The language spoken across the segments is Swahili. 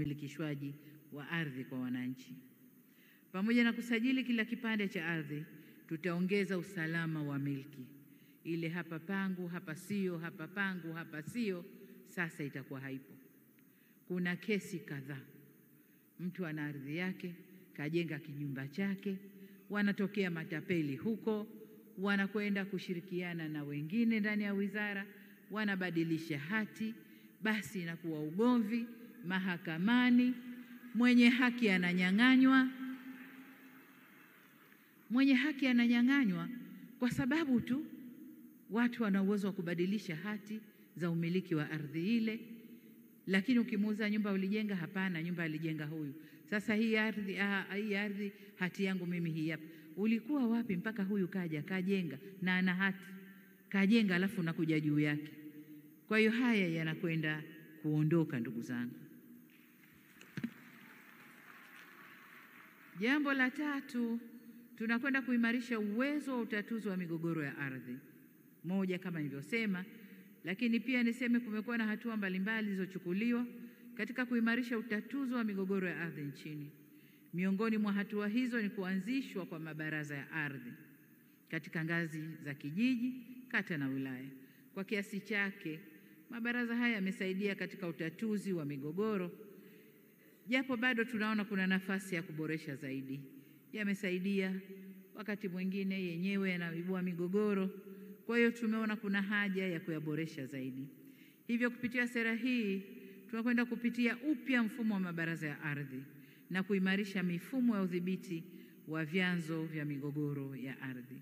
umilikishwaji wa ardhi kwa wananchi. Pamoja na kusajili kila kipande cha ardhi, tutaongeza usalama wa milki. Ile hapa pangu, hapa sio, hapa pangu, hapa sio, sasa itakuwa haipo. Kuna kesi kadhaa. Mtu ana ardhi yake, kajenga kijumba chake, wanatokea matapeli huko, wanakwenda kushirikiana na wengine ndani ya wizara, wanabadilisha hati, basi inakuwa ugomvi mahakamani, mwenye haki ananyang'anywa. Mwenye haki ananyang'anywa kwa sababu tu watu wana uwezo wa kubadilisha hati za umiliki wa ardhi ile, lakini ukimuuza nyumba ulijenga, hapana, nyumba alijenga huyu. Sasa hii ardhi hati yangu mimi hii hapa. Ulikuwa wapi mpaka huyu kaja kajenga na ana hati? Kajenga alafu nakuja juu yake. Kwa hiyo haya yanakwenda kuondoka, ndugu zangu. Jambo la tatu, tunakwenda kuimarisha uwezo wa utatuzi wa migogoro ya ardhi. Moja, kama nilivyosema, lakini pia niseme kumekuwa na hatua mbalimbali zilizochukuliwa katika kuimarisha utatuzi wa migogoro ya ardhi nchini. Miongoni mwa hatua hizo ni kuanzishwa kwa mabaraza ya ardhi katika ngazi za kijiji, kata na wilaya. Kwa kiasi chake, mabaraza haya yamesaidia katika utatuzi wa migogoro, japo bado tunaona kuna nafasi ya kuboresha zaidi. Yamesaidia, wakati mwingine yenyewe yanaibua migogoro, kwa hiyo tumeona kuna haja ya kuyaboresha zaidi. Hivyo kupitia sera hii tunakwenda kupitia upya mfumo wa mabaraza ya ardhi na kuimarisha mifumo ya udhibiti wa vyanzo vya migogoro ya ardhi.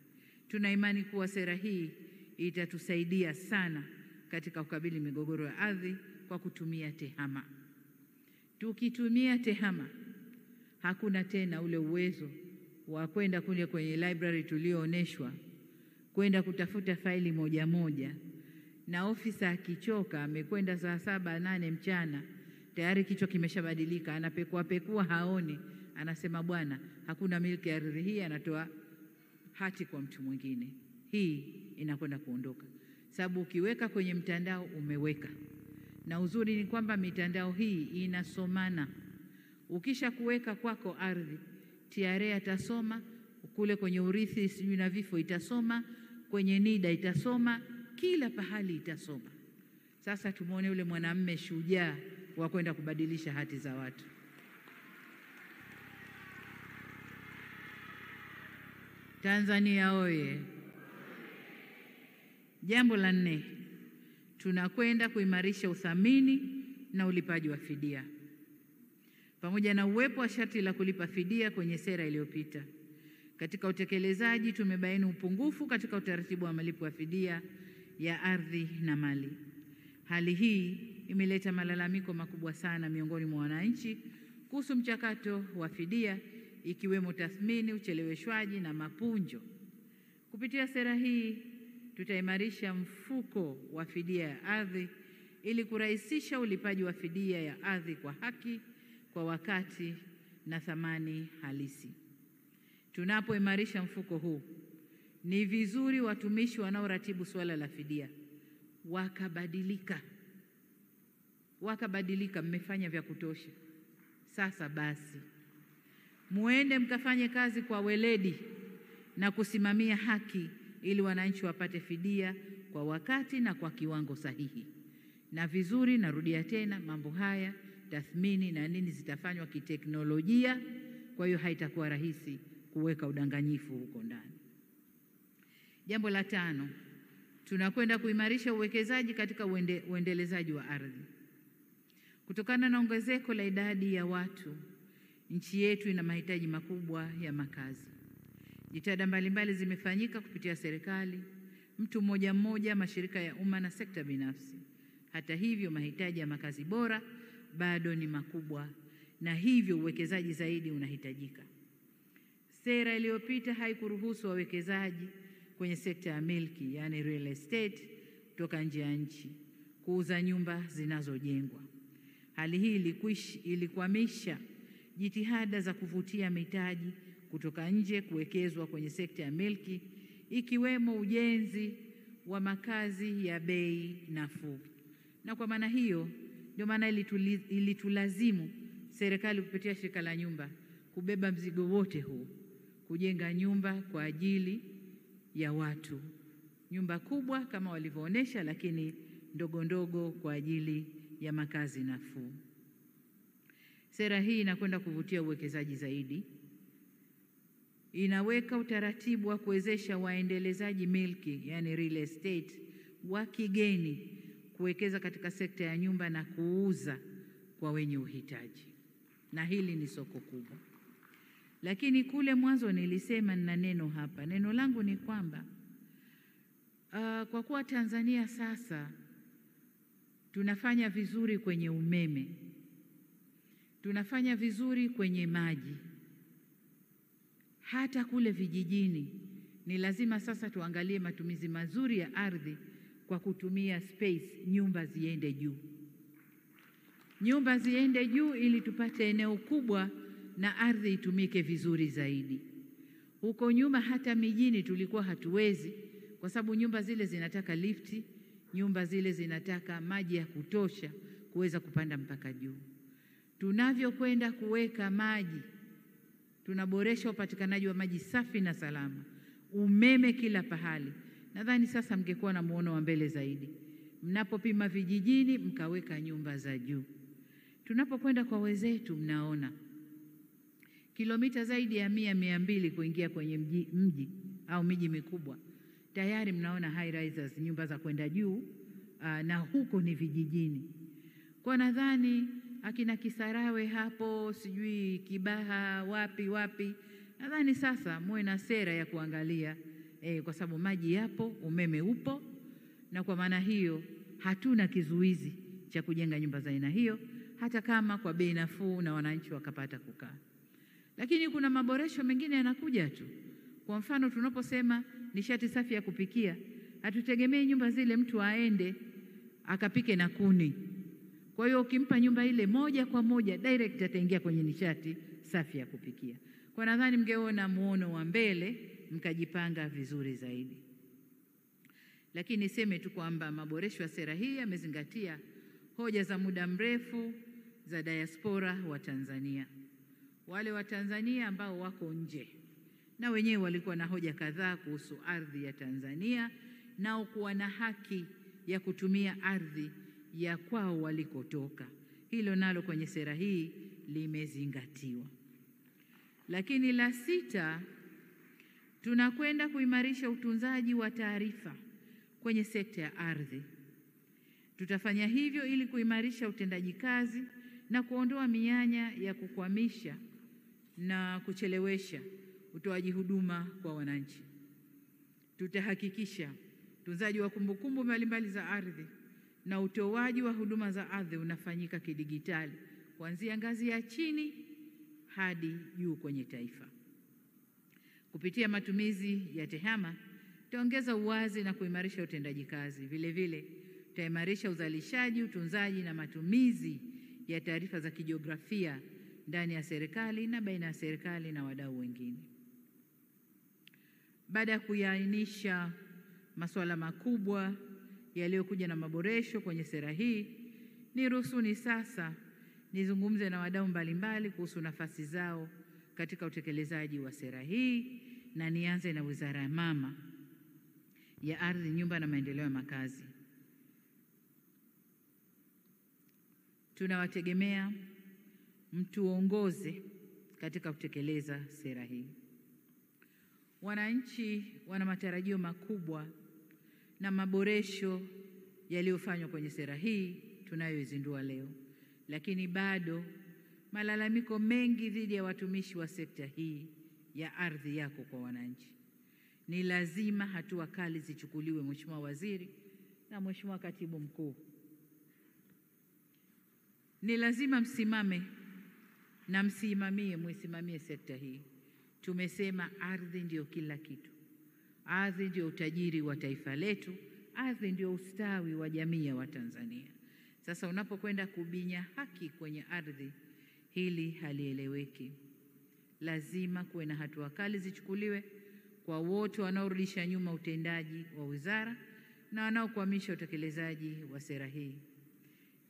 Tuna imani kuwa sera hii itatusaidia sana katika kukabili migogoro ya ardhi kwa kutumia tehama. Tukitumia tehama, hakuna tena ule uwezo wa kwenda kule kwenye library tuliooneshwa, kwenda kutafuta faili moja moja, na ofisa akichoka amekwenda saa 7, 8 mchana, tayari kichwa kimeshabadilika, anapekua haoni, anasema bwana, hakuna miliki ya ardhi hii, anatoa hati kwa mtu mwingine. Hii inakwenda kuondoka, sababu ukiweka kwenye mtandao umeweka. Na uzuri ni kwamba mitandao hii inasomana. Ukisha kuweka kwako ardhi, TRA atasoma, kule kwenye urithi sijui na vifo itasoma, kwenye NIDA itasoma, kila pahali itasoma. Sasa tumuone yule mwanamume shujaa wa kwenda kubadilisha hati za watu. Tanzania oye! Jambo la 4, tunakwenda kuimarisha uthamini na ulipaji wa fidia. Pamoja na uwepo wa sharti la kulipa fidia kwenye sera iliyopita, katika utekelezaji tumebaini upungufu katika utaratibu wa malipo ya fidia ya ardhi na mali. Hali hii imeleta malalamiko makubwa sana miongoni mwa wananchi kuhusu mchakato wa fidia, ikiwemo tathmini, ucheleweshwaji na mapunjo. Kupitia sera hii tutaimarisha mfuko wa fidia ya ardhi ili kurahisisha ulipaji wa fidia ya ardhi kwa haki, kwa wakati na thamani halisi. Tunapoimarisha mfuko huu, ni vizuri watumishi wanaoratibu suala la fidia wakabadilika. Mmefanya vya kutosha, sasa basi muende mkafanye kazi kwa weledi na kusimamia haki ili wananchi wapate fidia kwa wakati na kwa kiwango sahihi. Na vizuri, narudia tena, mambo haya tathmini na nini zitafanywa kiteknolojia, kwa hiyo haitakuwa rahisi kuweka udanganyifu huko ndani. Jambo la 5, tunakwenda kuimarisha uwekezaji katika uendelezaji wa ardhi. Kutokana na ongezeko la idadi ya watu, nchi yetu ina mahitaji makubwa ya makazi. Jitihada mbalimbali zimefanyika kupitia serikali, mtu mmoja, mashirika ya umma na sekta binafsi. Hata hivyo, mahitaji ya makazi bora bado ni makubwa, na hivyo uwekezaji zaidi unahitajika. Sera iliyopita haikuruhusu wawekezaji kwenye sekta ya milki, yani real estate, kutoka nje ya nchi kuuza nyumba zinazojengwa. Hali hii ilikwamisha jitihada za kuvutia mitaji kutoka nje kuwekezwa kwenye sekta ya milki, ikiwemo ujenzi wa makazi ya bei nafuu. Na kwa maana hiyo ndio maana ilitulazimu serikali kupitia shirika la nyumba kubeba mzigo wote huu, kujenga nyumba kwa ajili ya watu, nyumba kubwa kama walivyoonesha, lakini ndogo ndogo kwa ajili ya makazi nafuu. Sera hii inakwenda kuvutia uwekezaji zaidi. Inaweka utaratibu wa kuwezesha waendelezaji milki, yani real estate, wa kigeni kuwekeza katika sekta ya nyumba na kuuza kwa wenye uhitaji, na hili ni soko kubwa. Lakini kule mwanzo nilisema nina neno hapa. Neno langu ni kwamba kwa kuwa Tanzania sasa tunafanya vizuri kwenye umeme, tunafanya vizuri kwenye maji, hata kule vijijini ni lazima sasa tuangalie matumizi mazuri ya ardhi kwa kutumia space, nyumba ziende juu. Nyumba ziende juu ili tupate eneo kubwa na ardhi itumike vizuri zaidi. Huko nyuma hata mijini tulikuwa hatuwezi, kwa sababu nyumba zile zinataka lifti, nyumba zile zinataka maji ya kutosha kuweza kupanda mpaka juu. Tunavyokwenda kuweka maji, tunaboresha upatikanaji wa maji safi na salama, umeme kila pahali. Nadhani sasa mngekuwa na muono wa mbele zaidi mnapopima vijijini mkaweka nyumba za juu. Tunapokwenda kwa wenzetu, mnaona kilomita zaidi ya 100-200 kuingia kwenye mji au miji mikubwa, tayari mnaona high rises, nyumba za kwenda juu, na huko ni vijijini. Kwa nadhani akina Kisarawe hapo, sijui Kibaha, wapi, nadhani sasa muwe na sera ya kuangalia, kwa sababu maji yapo, umeme upo, na kwa maana hiyo hatuna kizuizi cha kujenga nyumba za aina hiyo, hata kama kwa bei nafuu na wananchi wakapata kukaa. Lakini kuna maboresho mengine yanakuja tu. Kwa mfano, tunaposema nishati safi ya kupikia, hatutegemei nyumba zile mtu aende akapike na kuni. Kwa hiyo ukimpa nyumba ile moja kwa moja direct ataingia kwenye nishati safi ya kupikia. Kwa nadhani mngeona muono wa mbele mkajipanga vizuri zaidi. Lakini niseme tu kwamba maboresho ya sera hii yamezingatia hoja za muda mrefu za diaspora wa Tanzania. Wale wa Tanzania ambao wako nje na wenyewe walikuwa na hoja kadhaa kuhusu ardhi ya Tanzania, nao kuwa na haki ya kutumia ardhi ya kwao walikotoka. Hilo nalo kwenye sera hii limezingatiwa. Lakini la 6, tunakwenda kuimarisha utunzaji wa taarifa kwenye sekta ya ardhi. Tutafanya hivyo ili kuimarisha utendaji kazi na kuondoa mianya ya kukwamisha na kuchelewesha utoaji huduma kwa wananchi. Tutahakikisha utunzaji wa kumbukumbu mbalimbali za ardhi na utoaji wa huduma za ardhi unafanyika kidigitali kuanzia ngazi ya chini hadi juu kwenye taifa. Kupitia matumizi ya TEHAMA, tutaongeza uwazi na kuimarisha utendaji kazi. Vile vile, tutaimarisha uzalishaji, utunzaji na matumizi ya taarifa za kijiografia ndani ya serikali na baina ya serikali na wadau wengine. Baada ya kuainisha masuala makubwa yaliyokuja na maboresho kwenye sera hii, niruhusuni sasa nizungumze na wadau mbalimbali kuhusu nafasi zao katika utekelezaji wa sera hii, na nianze na Wizara ya Mama ya Ardhi, Nyumba na Maendeleo ya Makazi. Tunawategemea mtuongoze katika kutekeleza sera hii. Wananchi wana matarajio makubwa na maboresho yaliyofanywa kwenye sera hii tunayoizindua leo, lakini bado malalamiko mengi dhidi ya watumishi wa sekta hii ya ardhi yako kwa wananchi. Ni lazima hatua kali zichukuliwe, Mheshimiwa Waziri na Mheshimiwa Katibu Mkuu. Ni lazima msimame na mwisimamie sekta hii. Tumesema ardhi ndio kila kitu. Ardhi ndio utajiri wa taifa letu. Ardhi ndio ustawi wa jamii ya Watanzania. Sasa unapokwenda kubinya haki kwenye ardhi, hili halieleweki. Lazima kuwe na hatua kali zichukuliwe kwa wote wanaorudisha nyuma utendaji wa wizara na wanaokwamisha utekelezaji wa sera hii.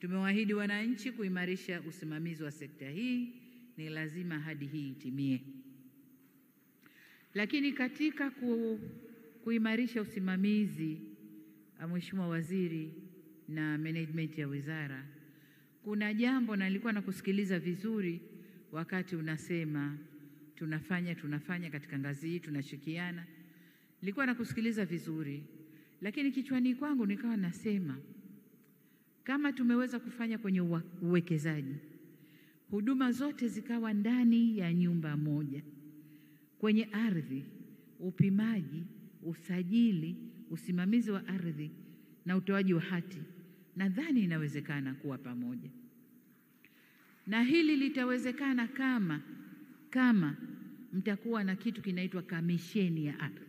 Tumewaahidi wananchi kuimarisha usimamizi wa sekta hii, ni lazima ahadi hii itimie. Lakini katika kuimarisha usimamizi, Mheshimiwa Waziri na management ya wizara, kuna jambo, na nilikuwa nakusikiliza vizuri wakati unasema tunafanya katika ngazi hii, tunashirikiana. Nilikuwa nakusikiliza vizuri, lakini kichwani kwangu nikawa nasema kama tumeweza kufanya kwenye uwekezaji, huduma zote zikawa ndani ya nyumba moja, kwenye ardhi, upimaji, usajili, usimamizi wa ardhi na utoaji wa hati, nadhani inawezekana kuwa pamoja. Na hili litawezekana kama mtakuwa na kitu kinaitwa kamisheni ya ardhi.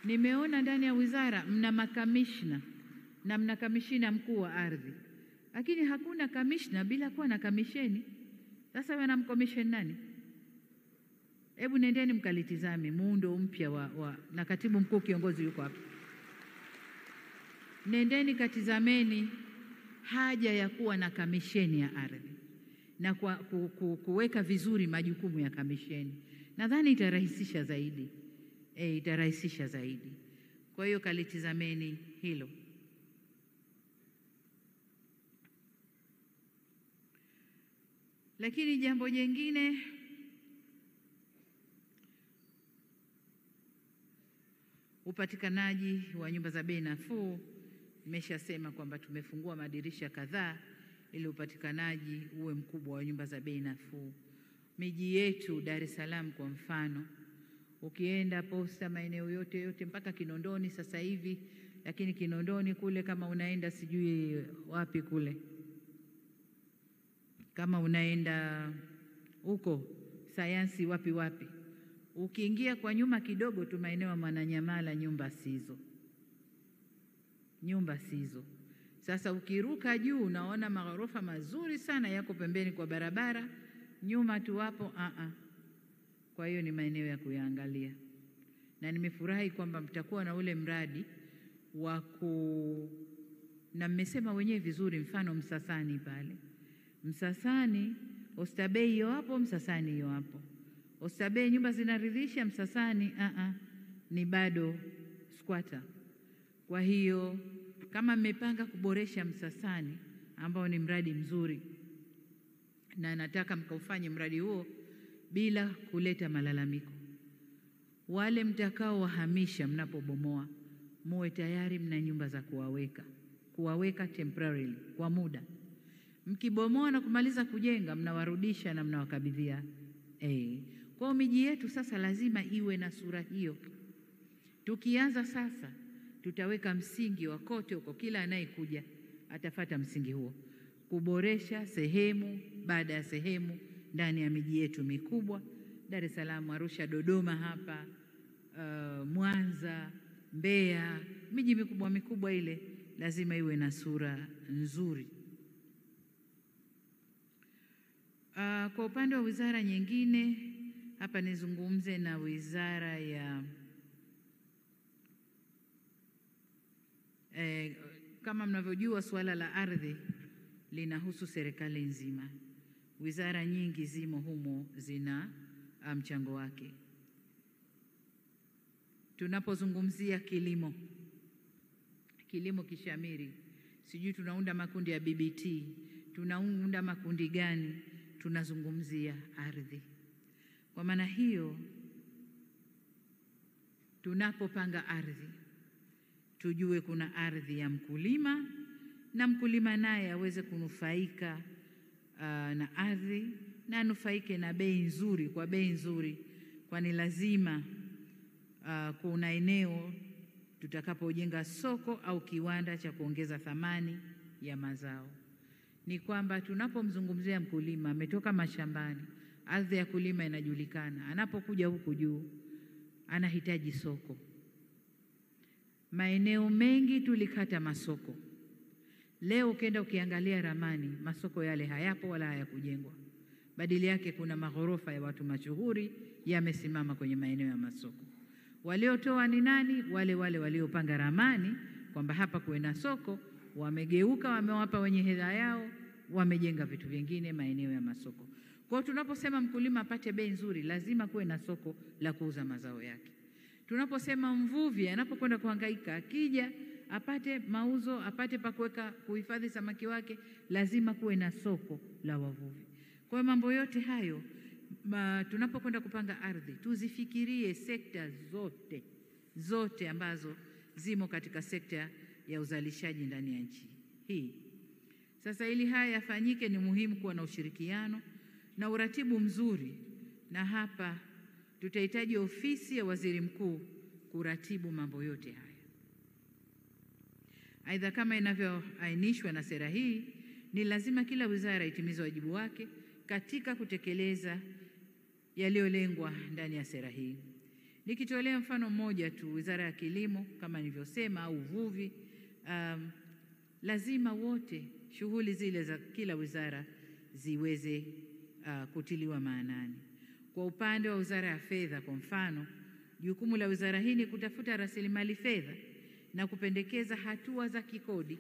Nimeona ndani ya wizara mna makamishna na mna kamishina mkuu wa ardhi, lakini hakuna kamishna bila kuwa na kamisheni. Sasa wanamkomisheni nani? Hebu nendeni mkalitizame muundo mpya na katibu mkuu kiongozi yuko hapa. Nendeni katizameni haja ya kuwa na kamisheni ya ardhi na kuweka vizuri majukumu ya kamisheni. Nadhani itarahisisha zaidi. Itarahisisha zaidi. Kwa hiyo kalitizameni hilo. Lakini jambo jingine, upatikanaji wa nyumba za bei nafuu. Nimeshasema kwamba tumefungua madirisha kadhaa ili upatikanaji uwe mkubwa wa nyumba za bei nafuu. Miji yetu Dar es Salaam kwa mfano, ukienda Posta, maeneo yote mpaka Kinondoni sasa hivi, lakini Kinondoni kule kama unaenda sijui wapi kule, kama unaenda huko Sayansi wapi, ukiingia kwa nyuma kidogo tu maeneo ya Mwananyamala, nyumba sizo. Sasa ukiruka juu unaona maghorofa mazuri sana yako pembeni kwa barabara, nyuma tu hapo Kwa hiyo ni maeneo ya kuyaangalia, na nimefurahi kwamba mtakuwa na ule mradi na mmesema wenyewe vizuri, mfano Msasani pale. Msasani Oysterbay hiyo hapo, Msasani hiyo hapo. Oysterbay nyumba zinaridhisha, Msasani ni bado squatter. Kwa hiyo kama mmepanga kuboresha Msasani ambao ni mradi mzuri, na nataka mkaufanye mradi huo bila kuleta malalamiko, wale mtakao wahamisha mnapobomoa, muwe tayari mna nyumba za kuwaweka temporarily, kwa muda. Mkibomoa na kumaliza kujenga, mnawarudisha na mnawakabidhia. Kwa miji yetu sasa lazima iwe na sura hiyo. Tukianza sasa, tutaweka msingi wa kote huko, kila anayekuja atafata msingi huo, kuboresha sehemu baada ya sehemu ndani ya miji yetu mikubwa, Dar es Salaam, Arusha, Dodoma hapa, Mwanza, Mbeya, miji mikubwa ile lazima iwe na sura nzuri. Kwa upande wa wizara nyingine, hapa nizungumze na wizara ya kama mnavyojua suala la ardhi linahusu serikali nzima. Wizara nyingi zimo humo, zina mchango wake. Tunapozungumzia kilimo kishamiri, sijui tunaunda makundi ya BBT, tunaunda makundi gani, tunazungumzia ardhi. Kwa maana hiyo, tunapopanga ardhi, tujue kuna ardhi ya mkulima, na mkulima naye aweze kunufaika na ardhi, na anufaike na bei nzuri, kwani lazima kuna eneo tutakapojenga soko au kiwanda cha kuongeza thamani ya mazao. Ni kwamba tunapomzungumzia mkulima, ametoka mashambani, ardhi ya kulima inajulikana, anapokuja huku juu anahitaji soko. Maeneo mengi tulikata masoko. Leo ukienda ukiangalia ramani, masoko yale hayapo wala hayakujengwa. Badili yake kuna maghorofa ya watu mashuhuri yamesimama kwenye maeneo ya masoko. Waliotoa ni nani? Wale waliopanga ramani kwamba hapa kuwe na soko, wamegeuka, wamewapa wenye hela yao, wamejenga vitu vingine maeneo ya masoko. Kwa tunaposema mkulima apate bei nzuri, lazima kuwe na soko la kuuza mazao yake. Tunaposema mvuvi anapokwenda kuhangaika, akija apate mauzo, apate pa kuhifadhi samaki wake, lazima kuwe na soko la wavuvi. Kwa mambo yote hayo tunapokwenda kupanga ardhi, tuzifikirie sekta zote ambazo zimo katika sekta ya uzalishaji ndani ya nchi hii. Sasa ili haya yafanyike, ni muhimu kuwa na ushirikiano na uratibu mzuri, na hapa tutahitaji ofisi ya waziri mkuu kuratibu mambo yote haya. Aidha, kama inavyoainishwa na sera hii, ni lazima kila wizara itimize wajibu wake katika kutekeleza yaliyolengwa ndani ya sera hii. Nikitolea mfano mmoja tu, Wizara ya Kilimo kama nilivyosema, au Uvuvi, lazima wote shughuli zile za kila wizara ziweze kutiliwa maanani. Kwa upande wa Wizara ya Fedha kwa mfano, jukumu la wizara hii ni kutafuta rasilimali fedha na kupendekeza hatua za kikodi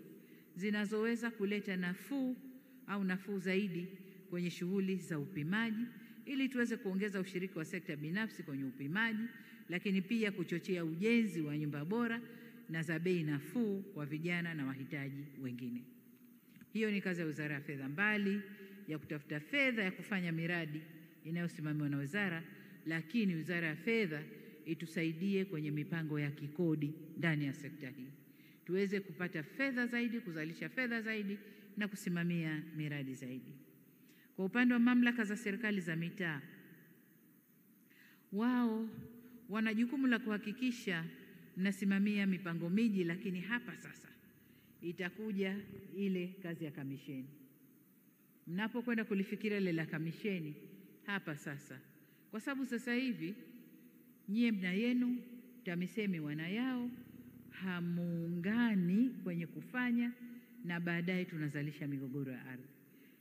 zinazoweza kuleta nafuu zaidi kwenye shughuli za upimaji, ili tuweze kuongeza ushiriki wa sekta binafsi kwenye upimaji, lakini pia kuchochea ujenzi wa nyumba bora na za bei nafuu kwa vijana na wahitaji wengine. Hiyo ni kazi ya Wizara ya Fedha, mbali ya kutafuta fedha ya kufanya miradi inayosimamiwa na wizara, lakini Wizara ya Fedha itusaidie kwenye mipango ya kikodi ndani ya sekta hii, tuweze kupata fedha zaidi, kuzalisha fedha zaidi na kusimamia miradi zaidi. Kwa upande wa mamlaka za serikali za mitaa, wao wana jukumu la kuhakikisha mnasimamia mipango miji, lakini hapa sasa itakuja ile kazi ya kamisheni. Mnapokwenda kulifikiria ile la kamisheni hapa sasa, kwa sababu sasa hivi nyie mna yenu, TAMISEMI wana yao, hamuungani kwenye kufanya, na baadaye tunazalisha migogoro ya ardhi.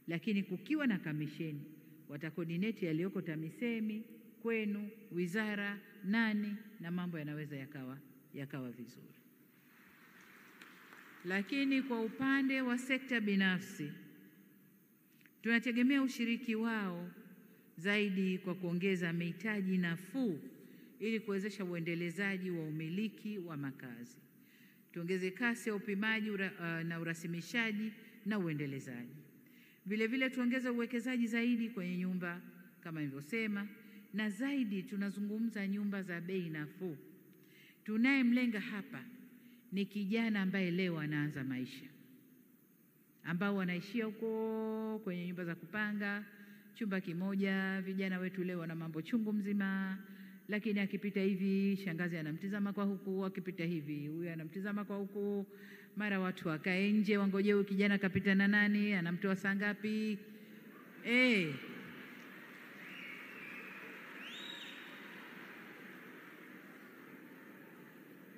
Lakini kukiwa na kamisheni, watakoordinate yaliyoko TAMISEMI kwenu, wizara, na mambo yanaweza yakawa vizuri. Lakini kwa upande wa sekta binafsi, tunategemea ushiriki wao zaidi kwa kuongeza mitaji nafuu ili kuwezesha uendelezaji wa umiliki wa makazi. Tuongeze kasi ya upimaji na urasimishaji na uendelezaji. Vile vile tuongeze uwekezaji zaidi kwenye nyumba kama nilivyosema, na zaidi tunazungumza nyumba za bei nafuu. Tunayemlenga hapa ni kijana ambaye leo anaanza maisha, ambao wanaishia huko kwenye nyumba za kupanga chumba kimoja. Vijana wetu leo wana mambo chungu mzima, lakini akipita hivi shangazi anamtizama kwa huku, akipita hivi huyu anamtizama kwa huku, mara watu wakae nje wangoje huyu kijana kapita na nani, anamtoa saa ngapi.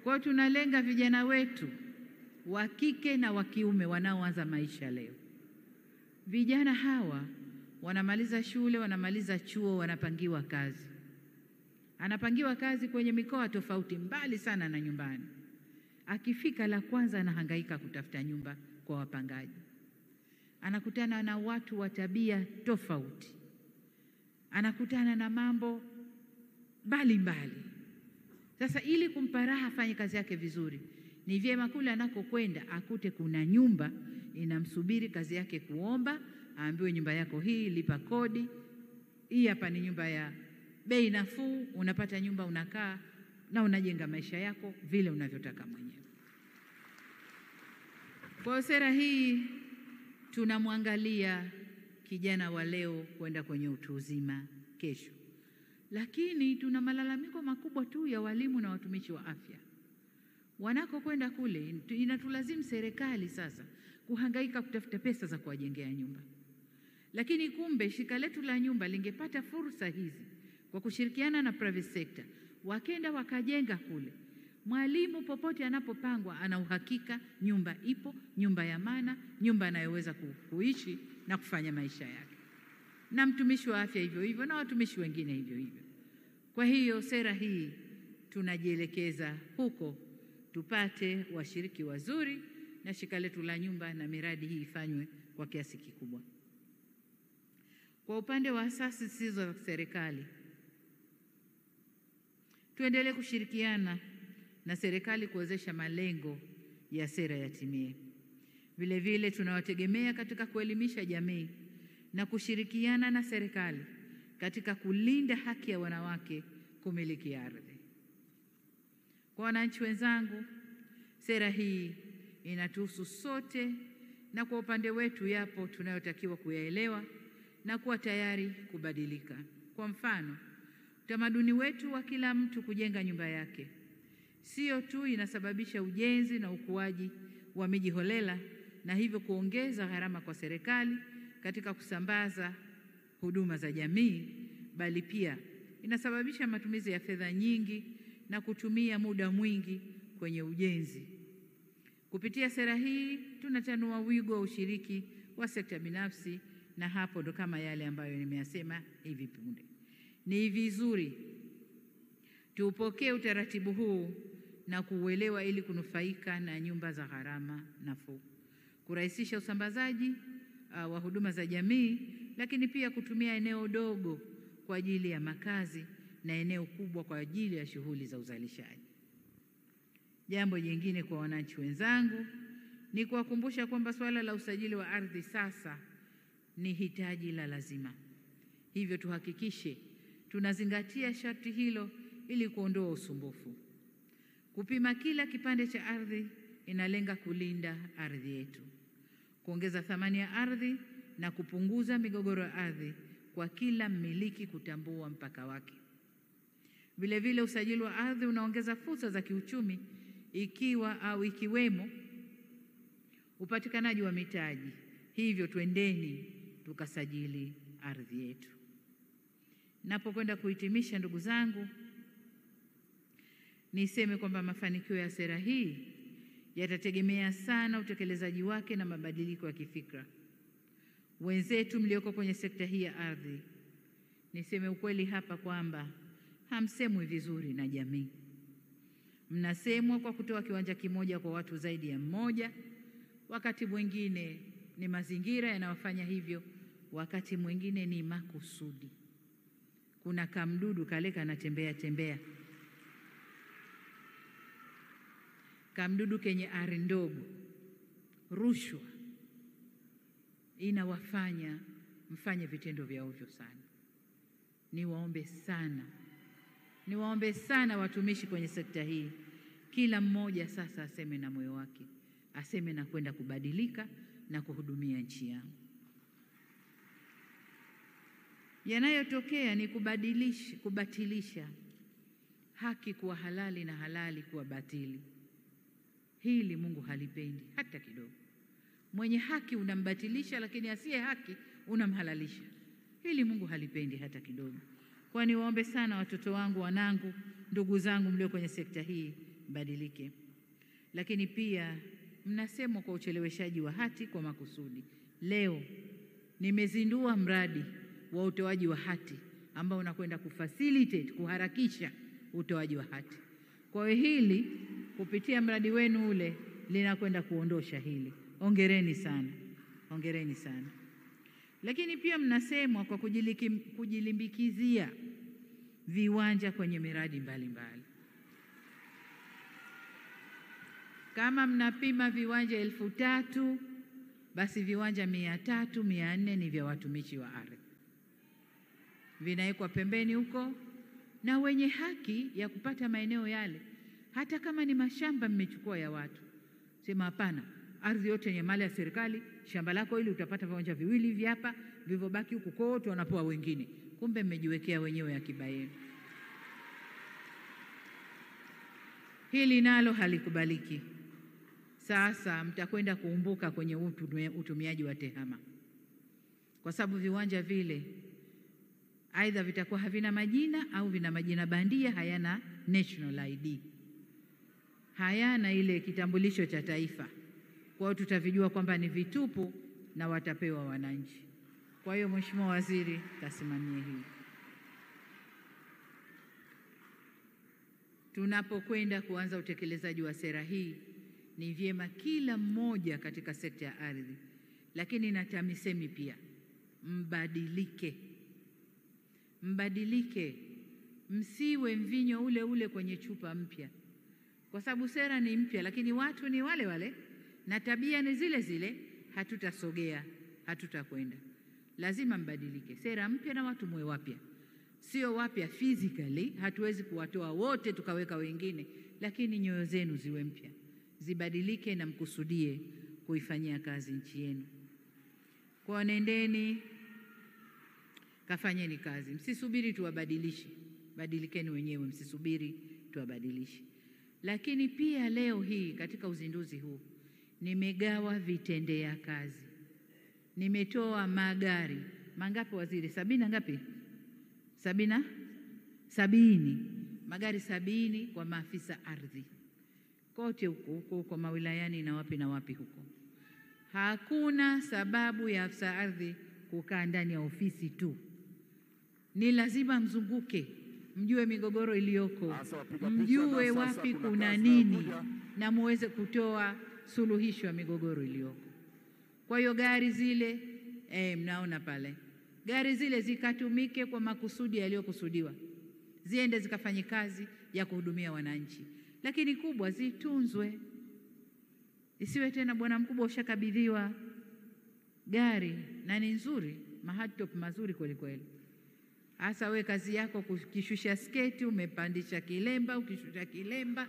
Kwa tunalenga vijana wetu wa kike na wa kiume wanaoanza maisha leo. Vijana hawa wanamaliza shule, wanamaliza chuo, wanapangiwa kazi. Anapangiwa kazi kwenye mikoa tofauti, mbali sana na nyumbani. Akifika la kwanza anahangaika kutafuta nyumba kwa wapangaji. Anakutana na watu wa tabia tofauti. Anakutana na mambo mbalimbali. Sasa ili kumpa raha afanye kazi yake vizuri, ni vyema kule anakokwenda akute kuna nyumba inamsubiri, kazi yake kuomba, aambiwe nyumba yako hii, lipa kodi, hii hapa ni nyumba ya bei nafuu, unapata nyumba, unakaa na unajenga maisha yako vile unavyotaka mwenyewe. Kwa sera hii tunamwangalia kijana wa leo kwenda kwenye utu uzima kesho. Lakini tuna malalamiko makubwa tu ya walimu na watumishi wa afya. Wanakokwenda kule, inatulazimu serikali sasa kuhangaika kutafuta pesa za kuwajengea nyumba. Lakini kumbe shirika letu la nyumba lingepata fursa hizi kwa kushirikiana na private sector, wakenda wakajenga kule. Mwalimu popote anapopangwa ana uhakika nyumba ipo, nyumba ya maana, nyumba anayoweza kuishi na kufanya maisha yake. Na mtumishi wa afya hivyo hivyo, na watumishi wengine hivyo hivyo. Kwa hiyo sera hii tunajielekeza huko tupate washiriki wazuri na shirika letu la nyumba na miradi hii ifanywe kwa kiasi kikubwa. Kwa upande wa asasi zisizo za serikali, tuendelee kushirikiana na serikali kuwezesha malengo ya sera yatimie. Vile vile tunawategemea katika kuelimisha jamii na kushirikiana na serikali katika kulinda haki ya wanawake kumiliki ardhi. Kwa wananchi wenzangu, sera hii inatuhusu sote, na kwa upande wetu yapo tunayotakiwa kuyaelewa na kuwa tayari kubadilika. Kwa mfano, utamaduni wetu wa kila mtu kujenga nyumba yake sio tu inasababisha ujenzi na ukuaji wa miji holela na hivyo kuongeza gharama kwa serikali katika kusambaza huduma za jamii, bali pia inasababisha matumizi ya fedha nyingi na kutumia muda mwingi kwenye ujenzi. Kupitia sera hii tunatanua wigo wa ushiriki wa sekta binafsi, na hapo ndo kama yale ambayo nimeyasema hivi punde. Ni vizuri tuupokee utaratibu huu na kuuelewa ili kunufaika na nyumba za gharama nafuu, kurahisisha usambazaji wa huduma za jamii, lakini pia kutumia eneo dogo kwa ajili ya makazi na eneo kubwa kwa ajili ya shughuli za uzalishaji. Jambo jingine kwa wananchi wenzangu ni kuwakumbusha kwamba swala la usajili wa ardhi sasa ni hitaji la lazima. Hivyo tuhakikishe tunazingatia sharti hilo ili kuondoa usumbufu. Kupima kila kipande cha ardhi inalenga kulinda ardhi yetu, kuongeza thamani ya ardhi na kupunguza migogoro ya ardhi kwa kila mmiliki kutambua mpaka wake. Vile vile usajili wa ardhi unaongeza fursa za kiuchumi ikiwemo upatikanaji wa mitaji. Hivyo twendeni tukasajili ardhi yetu. Napokwenda kuhitimisha, ndugu zangu, niseme kwamba mafanikio ya sera hii yatategemea sana utekelezaji wake na mabadiliko ya kifikra. Wenzetu mlioko kwenye sekta hii ya ardhi, niseme ukweli hapa kwamba hamsemwi vizuri na jamii. Mnasemwa kwa kutoa kiwanja kimoja kwa watu zaidi ya mmoja. Wakati mwingine ni mazingira yanayofanya hivyo, wakati mwingine ni makusudi. Kuna kamdudu kale kanatembea tembea, kamdudu kenye ari ndogo. Rushwa inawafanya mfanye vitendo vya ovyo sana. Niwaombe sana watumishi kwenye sekta hii, kila mmoja sasa aseme na moyo wake, aseme na kwenda kubadilika na kuhudumia nchi yangu. Yanayotokea ni kubatilisha haki kuwa halali na halali kuwa batili. Hili Mungu halipendi hata kidogo. Mwenye haki unambatilisha, lakini asiye haki unamhalalisha. Hili Mungu halipendi hata kidogo. Kwa niwaombe sana watoto wangu, wanangu, ndugu zangu mlio kwenye sekta hii, badilike. Lakini pia mnasemwa kwa ucheleweshaji wa hati kwa makusudi. Leo nimezindua mradi wa utoaji wa hati ambao unakwenda kufacilitate, kuharakisha utoaji wa hati. Kwa hiyo hili kupitia mradi wenu ule linakwenda kuondosha hili. Hongereni sana. Hongereni sana. Lakini pia mnasemwa kwa kujilimbikizia viwanja kwenye miradi mbalimbali. Kama mnapima viwanja 3,000, basi viwanja 300, 400 ni vya watumishi wa ardhi. Vinawekwa pembeni huko, na wenye haki ya kupata maeneo yale, hata kama ni mashamba mmechukua ya watu, sema hapana, ardhi yote ni mali ya serikali, shamba lako ili utapata viwanja 2 hivi hapa, vilivyobaki huko kote wanapoa wengine. Kumbe mmejiwekea wenyewe akiba yenu. Hili nalo halikubaliki. Sasa mtakwenda kuumbuka kwenye utumiaji wa tehama, kwa sababu viwanja vile aidha vitakuwa havina majina au vina majina bandia, hayana national ID, hayana ile kitambulisho cha taifa. Kwa hiyo tutavijua kwamba ni vitupu na watapewa wananchi. Kwa hiyo Mheshimiwa Waziri, kasimamie hili. tunapokwenda kuanza utekelezaji wa sera hii, ni vyema kila mmoja katika sekta ya ardhi, lakini na TAMISEMI pia, mbadilike, msiwe mvinyo ule ule kwenye chupa mpya, kwa sababu sera ni mpya, lakini watu ni wale wale na tabia ni zile zile, hatutasogea, hatutakwenda. Lazima mbadilike, sera mpya na watu mwe wapya. Sio wapya physically, hatuwezi kuwatoa wote tukaweka wengine, lakini nyoyo zenu ziwe mpya, zibadilike na mkusudie kuifanyia kazi nchi yenu. Kwa nendeni kafanyeni kazi, msisubiri tuwabadilishe, badilikeni wenyewe, msisubiri tuwabadilishe. Lakini pia leo hii katika uzinduzi huu nimegawa vitendea kazi, nimetoa magari mangapi waziri? 70 ngapi? 70 magari 70 kwa maafisa ardhi kote huko kwa mawilayani na wapi huko. Hakuna sababu ya afisa ardhi kukaa ndani ya ofisi tu, ni lazima mzunguke, mjue migogoro iliyoko, mjue wapi kuna nini, na muweze kutoa suluhisho ya migogoro iliyoko. Kwa hiyo gari zile mnaona pale, gari zile zikatumike kwa makusudi yaliyokusudiwa, ziende zikafanye kazi ya kuhudumia wananchi, lakini kubwa zitunzwe. Isiwe tena bwana mkubwa ushakabidhiwa gari na ni nzuri, mahadtop mazuri kweli kweli, hasa we kazi yako kukishusha sketi, umepandisha kilemba, ukishusha kilemba,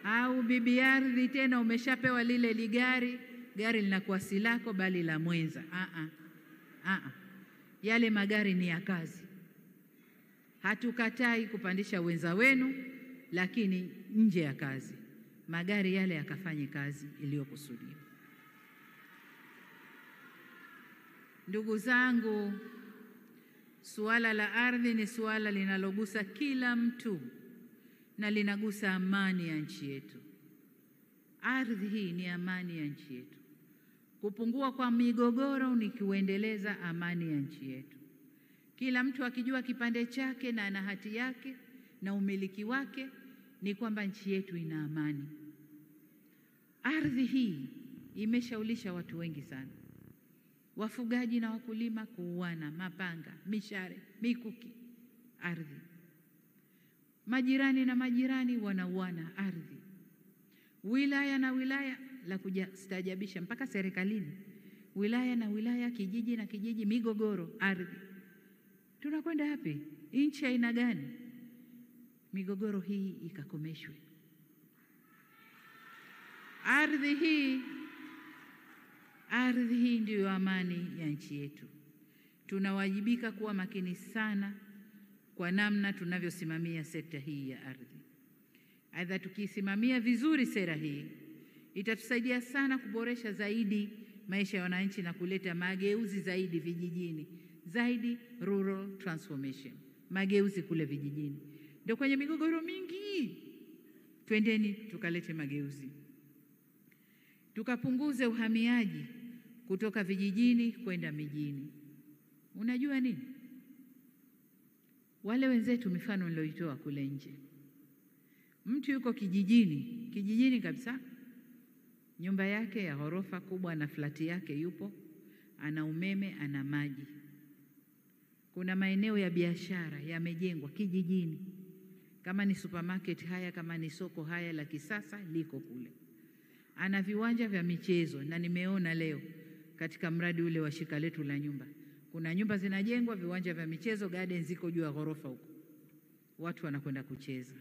au bibi ardhi tena umeshapewa lile ligari, gari linakuwa si lako bali la mwenza. Yale magari ni ya kazi. Hatukatai kupandisha wenza wenu, lakini nje ya kazi, magari yale yakafanye kazi iliyokusudiwa. Ndugu zangu, suala la ardhi ni suala linalogusa kila mtu na linagusa amani ya nchi yetu. Ardhi hii ni amani ya nchi yetu. Kupungua kwa migogoro ni kuendeleza amani ya nchi yetu. Kila mtu akijua kipande chake na ana hati yake na umiliki wake, ni kwamba nchi yetu ina amani. Ardhi hii imeshaulisha watu wengi sana, wafugaji na wakulima kuuana, mapanga, mishare, mikuki, ardhi. Majirani na majirani wanauana ardhi. Wilaya na wilaya, la kustaajabisha mpaka serikalini, wilaya na wilaya, kijiji na kijiji, migogoro ardhi. Tunakwenda wapi? Nchi aina gani? Migogoro hii ikakomeshwe. Ardhi hii ndiyo amani ya nchi yetu. Tunawajibika kuwa makini sana kwa namna tunavyosimamia sekta hii ya ardhi. Aidha, tukisimamia vizuri sera hii itatusaidia sana kuboresha zaidi maisha ya wananchi na kuleta mageuzi zaidi vijijini, zaidi rural transformation, mageuzi kule vijijini. Ndio kwenye migogoro mingi, twendeni tukalete mageuzi. Tukapunguze uhamiaji kutoka vijijini kwenda mijini. Unajua nini? Wale wenzetu, mifano niloitoa kule nje, mtu yuko kijijini kabisa, nyumba yake ya ghorofa kubwa na flati yake yupo, ana umeme, ana maji, kuna maeneo ya biashara yamejengwa kijijini, kama ni supermarket haya, kama ni soko haya la kisasa liko kule, ana viwanja vya michezo. Na nimeona leo katika mradi ule wa shirika letu la nyumba, kuna nyumba zinajengwa, viwanja vya michezo, garden ziko juu ya ghorofa huko, watu wanakwenda kucheza.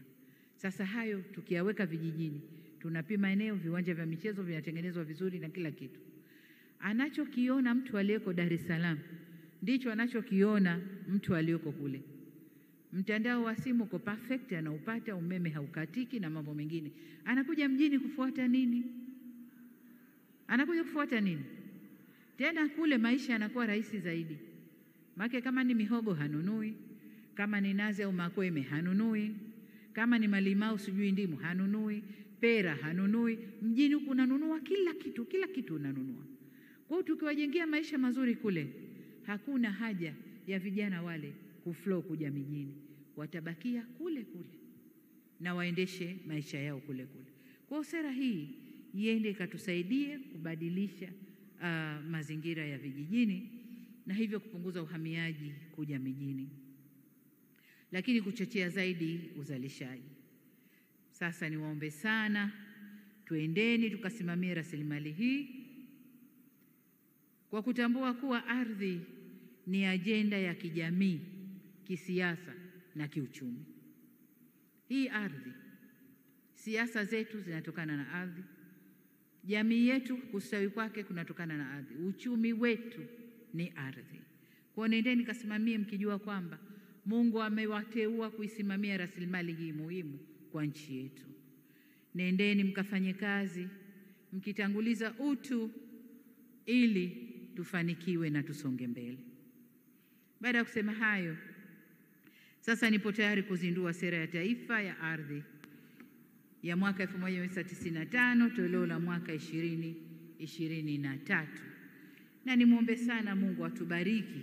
Sasa hayo tukiyaweka vijijini, tunapima eneo, viwanja vya michezo vinatengenezwa vizuri na kila kitu. Anachokiona mtu aliyeko Dar es Salaam ndicho anachokiona mtu aliyeko kule. Mtandao wa simu uko perfect, anaupata, umeme haukatiki na mambo mengine. Anakuja mjini kufuata nini? Tena kule maisha yanakuwa rahisi zaidi. Maana kama ni mihogo hanunui, kama ni nazi au makweme hanunui, kama ni malimau sijui ndimu hanunui, pera hanunui. Mjini huku unanunua kila kitu unanunua. Kwa hiyo tukiwajengea maisha mazuri kule, hakuna haja ya vijana wale kuflow kuja mijini, watabakia kule kule na waendeshe maisha yao kule kule. Kwa hiyo sera hii iende ikatusaidie kubadilisha mazingira ya vijijini na hivyo kupunguza uhamiaji kuja mijini, lakini kuchochea zaidi uzalishaji. Sasa niwaombe sana, tuendeni tukasimamie rasilimali hii kwa kutambua kuwa ardhi ni ajenda ya kijamii, kisiasa na kiuchumi. Hii ardhi, siasa zetu zinatokana na ardhi, jamii yetu kustawi kwake kunatokana na ardhi, uchumi wetu ni ardhi. Kwa nendeni kasimamie mkijua kwamba Mungu amewateua kuisimamia rasilimali hii muhimu kwa nchi yetu. Nendeni mkafanye kazi mkitanguliza utu ili tufanikiwe na tusonge mbele. Baada ya kusema hayo, sasa nipo tayari kuzindua sera ya taifa ya ardhi ya mwaka 1995 toleo la mwaka 2023. Na nimwombe sana Mungu atubariki